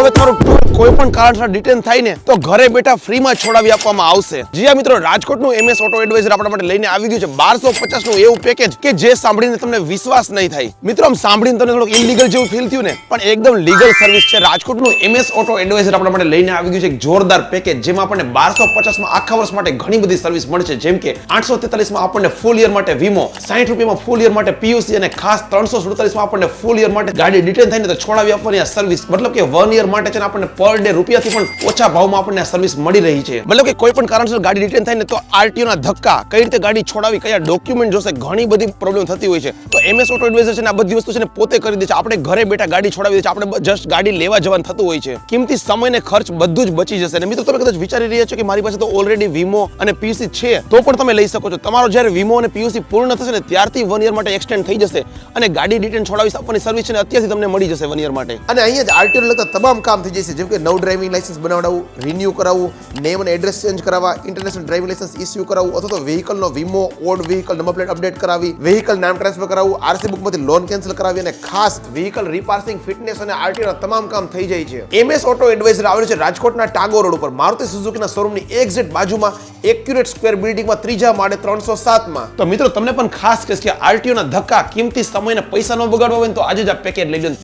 હવે તમારું ટૂર કોઈ પણ કારણસર ડિટેન થાય ને તો ઘરે બેઠા ફ્રીમાં છોડાવી આપવામાં આવશે. જી હા મિત્રો, રાજકોટનું MS ઓટો એડવાઇઝર આપણા માટે લઈને આવી ગયું છે 1250 નું એવું પેકેજ કે જે સાંભળીને તમને વિશ્વાસ નહીં થાય. મિત્રો આમ સાંભળીને તમને થોડું ઇલીગલ જેવું ફીલ થયું ને, પણ એકદમ લીગલ સર્વિસ છે. રાજકોટનું MS ઓટો એડવાઇઝર આપણા માટે લઈને આવી ગયું છે એક જોરદાર પેકેજ, જેમાં આપણને 1250 માં આખા વર્ષ માટે ઘણી બધી સર્વિસ મળશે. જેમ કે 843 માં આપણને ફૂલ યર માટે વીમો, 60 રૂપિયામાં ફૂલ યર માટે PUC અને ખાસ 347 માં આપણને ફૂલ યર માટે ગાડી ડિટેન થઈને તો છોડાવી આપવાની આ સર્વિસ. મતલબ કે 1 યર માટે છે ને આપણને પર ડે રૂપિયાથી પણ ઓછા ભાવમાં આપણને આ સર્વિસ મળી રહી છે. મતલબ કે કોઈ પણ કારણસર ગાડી ડિટેન થાય ને તો RTO ના ધક્કા, કઈ રીતે ગાડી છોડાવી, કયા ડોક્યુમેન્ટ જોશે, ઘણી બધી પ્રોબ્લેમ થતી હોય છે. તો MS ઓટો એડવાઇઝર છે ને આ બધી વસ્તુ છે ને પોતે કરી દે છે. આપણે ઘરે બેઠા ગાડી છોડાવી દે છે. આપણે જસ્ટ ગાડી લેવા જવાનું થતું હોય છે. કિંમતી સમય ને ખર્ચ બધું જ બચી જશે. અને મિત્રો તમે કદાચ વિચારી રહ્યા છો કે મારી પાસે તો ઓલરેડી વીમો અને PUC છે, તો પણ તમે લઈ શકો છો. તમારો જ્યારે વીમો અને PUC પૂર્ણ થશે ને ત્યારથી 1 યર માટે એક્સટેન્ડ થઈ જશે અને ગાડી ડિટેન છોડાવી આપવાની સર્વિસ છે ને અત્યારથી તમને મળી જશે 1 યર માટે. અને અહીંયા જ RTO ને લગતા તમામ કામ થઈ જશે. જેમ કે નવું ડ્રાઇવિંગ લાયસન્સ બનાવડાવવું, રિન્યુ કરાવવું, નેમ અને એડ્રેસ ચેન્જ કરાવવા, ઇન્ટરનેશનલ ડ્રાઇવિંગ લાયસન્સ ઇસ્યુ કરાવવું, અથવા તો વ્હીકલનો વીમો, old vehicle number plate update કરાવી, વ્હીકલ નામ ટ્રાન્સફર કરાવવું, RC બુકમાંથી લોન કેન્સલ કરાવી અને ખાસ વ્હીકલ રીપાર્સિંગ, ફિટનેસ અને RTO ના તમામ કામ થઈ જાય છે. MS ઓટો એડવાઇઝર આવેલું છે રાજકોટના ટાગોર રોડ ઉપર, મારુતિ સુઝુકીના શોરૂમની એક્ઝેક્ટ બાજુમાં, એક્યુરેટ સ્ક્વેર બિલ્ડિંગમાં, ત્રીજા માળે 307 માં. તો મિત્રો તમને પણ ખાસ કહીશ કે RTO ના ધક્કા, કિંમતી સમય અને પૈસા ન બગાડવા હોય તો આજે જ આ પેકેજ લઈ લો.